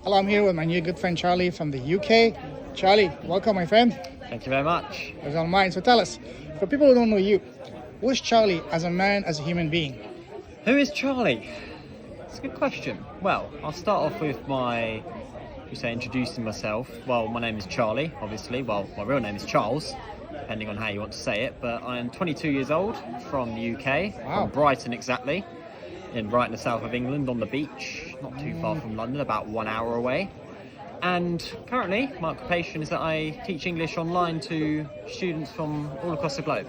Hello, I'm here with my new good friend Charlie from the UK. Charlie, welcome, my friend. Thank you very much. It's on mine. So tell us, for people who don't know you, who's Charlie as a man, as a human being? Who is Charlie? It's a good question. Well, I'll start off with introducing myself. Well, my name is Charlie, obviously. Well, my real name is Charles, depending on how you want to say it. But I am 22 years old, from the UK, Wow. from Brighton exactly, right in the south of England, on the beach, not too far from London, about 1 hour away. And currently, my occupation is that I teach English online to students from all across the globe.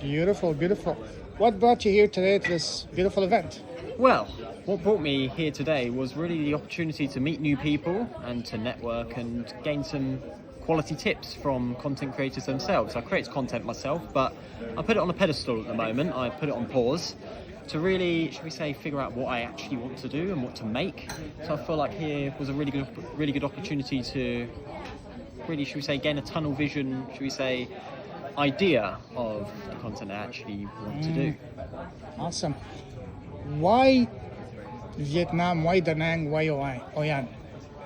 Beautiful, beautiful. What brought you here today to this beautiful event? Well, what brought me here today was really the opportunity to meet new people and to network and gain some quality tips from content creators themselves. I create content myself, but I put it on a pedestal at the moment. I put it on pause to really, figure out what I actually want to do and what to make. So I feel like here was a really good opportunity to really, gain a tunnel vision, idea of the content I actually want to do. Awesome. Why Vietnam? Why Da Nang? Why Hoi An?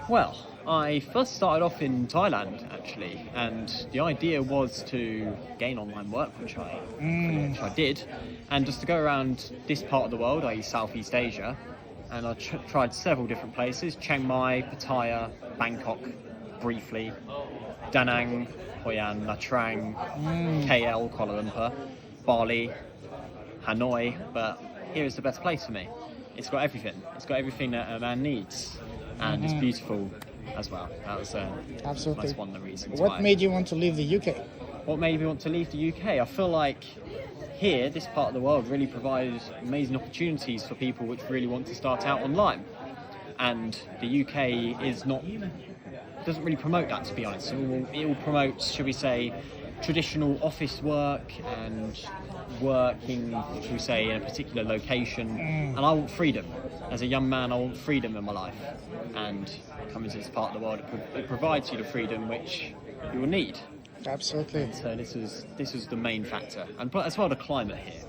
Well, I first started off in Thailand actually, and the idea was to gain online work, which I did, and just to go around this part of the world, i.e. Southeast Asia, and I tried several different places: Chiang Mai, Pattaya, Bangkok, briefly, Da Nang, Hoi An, Nha Trang, KL, Kuala Lumpur, Bali, Hanoi, but here is the best place for me. It's got everything. It's got everything that a man needs, and it's beautiful as well. That was Absolutely. that's one of the reasons What why. made you want to leave the UK? What made me want to leave the UK? I feel like here, this part of the world, really provides amazing opportunities for people which really want to start out online, and the UK doesn't really promote that, to be honest. It will promote, traditional office work and working, in a particular location. And I want freedom. As a young man, I want freedom in my life. And coming to this part of the world, it provides you the freedom which you will need. Absolutely. So this is the main factor, and as well the climate here,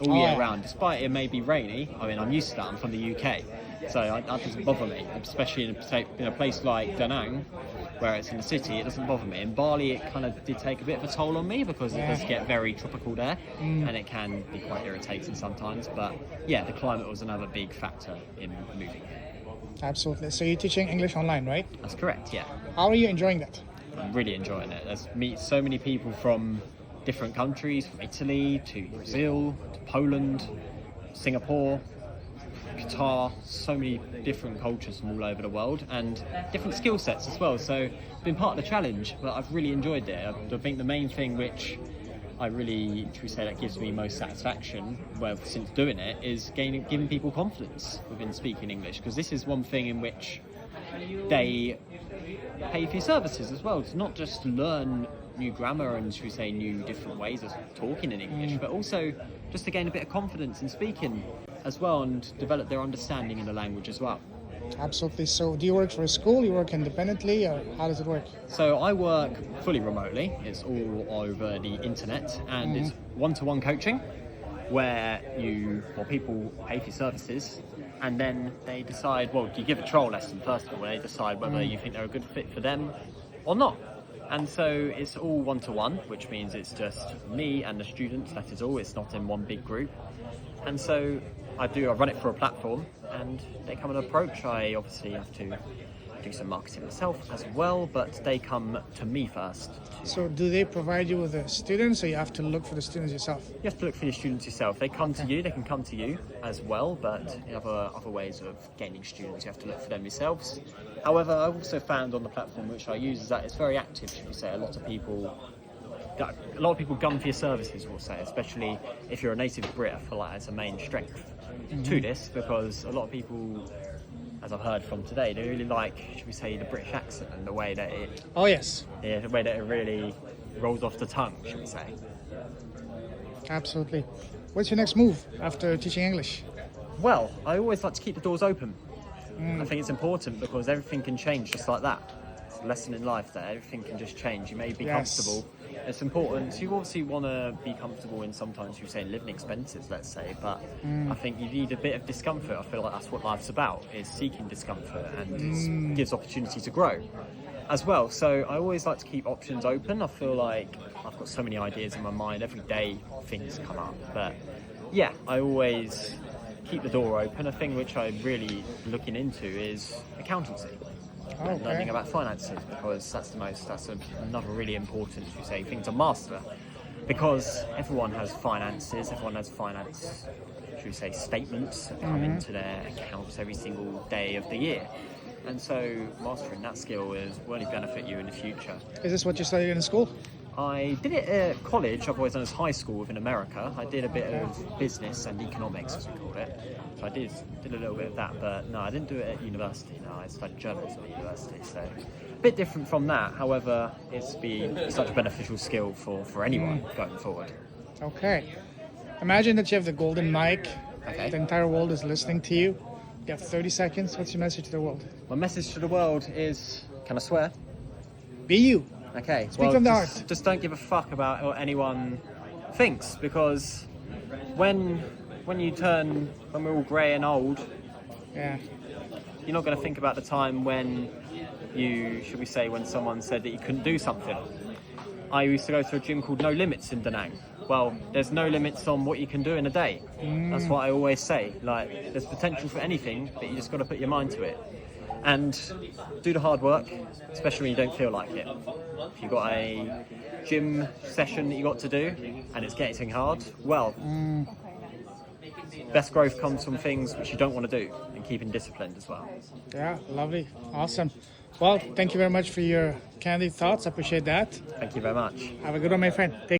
all year round. Despite it may be rainy, I mean I'm used to that. I'm from the UK, so that doesn't bother me. Especially in a place like Da Nang, where it's in the city, it doesn't bother me. In Bali, it kind of did take a bit of a toll on me because it does get very tropical there, and it can be quite irritating sometimes. But yeah, the climate was another big factor in moving. Absolutely. So you're teaching English online, right? That's correct. Yeah. How are you enjoying that? I'm really enjoying it. There's meet so many people from different countries, from Italy to Brazil to Poland, Singapore, Qatar, so many different cultures from all over the world and different skill sets as well. So it's been part of the challenge, but I've really enjoyed it. I think the main thing which I really, that gives me most satisfaction, since doing it, is giving people confidence within speaking English, because this is one thing in which they pay for your services as well. It's not just to learn new grammar and new different ways of talking in English, but also just to gain a bit of confidence in speaking as well and develop their understanding in the language as well. Absolutely. So do you work for a school? You work independently, or how does it work? So I work fully remotely. It's all over the internet, and it's one-to-one coaching where people pay for your services, and then they decide, you give a trial lesson first of all, they decide whether you think they're a good fit for them or not. And so it's all one-to-one, which means it's just me and the students, that is all. It's not in one big group. And so I run it for a platform, and they come and approach. I obviously have to do some marketing myself as well, but they come to me first. So do they provide you with the students, or you have to look for the students yourself? You have to look for your students yourself. They come to you, they can come to you as well, but in other ways of gaining students, you have to look for them yourselves. However, I've also found on the platform which I use is that it's very active, should we say. A lot of people gun for your services, we'll say, especially if you're a native Brit. I feel like that's a main strength to this, because a lot of people, as I've heard from today, they really like, the British accent and the way that it... Oh, yes. Yeah, the way that it really rolls off the tongue, should we say. Absolutely. What's your next move after teaching English? Well, I always like to keep the doors open. I think it's important because everything can change just like that. a lesson in life that everything can just change. You may be Yes. comfortable. It's important. You obviously want to be comfortable in sometimes you say living expenses, let's say, but I think you need a bit of discomfort. I feel like that's what life's about, is seeking discomfort, and it gives opportunity to grow as well. So I always like to keep options open. I feel like I've got so many ideas in my mind. Every day things come up. But yeah, I always keep the door open. A thing which I'm really looking into is accountancy. And learning about finances, because that's another really important, should we say, thing to master, because everyone has finances, everyone has finance, should we say, statements that come into their accounts every single day of the year, and so mastering that skill will only benefit you in the future. Is this what you studied in school? I did it at college, I've always done as high school within America. I did a bit of business and economics, as we called it. So I did a little bit of that, but no, I didn't do it at university. No, I studied journalism at university, so a bit different from that. However, it's been such a beneficial skill for anyone going forward. Okay. Imagine that you have the golden mic. Okay. The entire world is listening to you. You have 30 seconds. What's your message to the world? My message to the world is, can I swear? Be you. Okay. Speak from the heart. Just don't give a fuck about what anyone thinks, because when we're all grey and old, Yeah. you're not going to think about the time when when someone said that you couldn't do something. I used to go to a gym called No Limits in Da Nang. Well, there's no limits on what you can do in a day. That's what I always say. Like, there's potential for anything, but you just got to put your mind to it. And do the hard work, especially when you don't feel like it. If you've got a gym session that you got to do and it's getting hard, well, best growth comes from things which you don't want to do, and keeping disciplined as well. Yeah, lovely. Awesome. Well, thank you very much for your candid thoughts. I appreciate that. Thank you very much. Have a good one, my friend. Take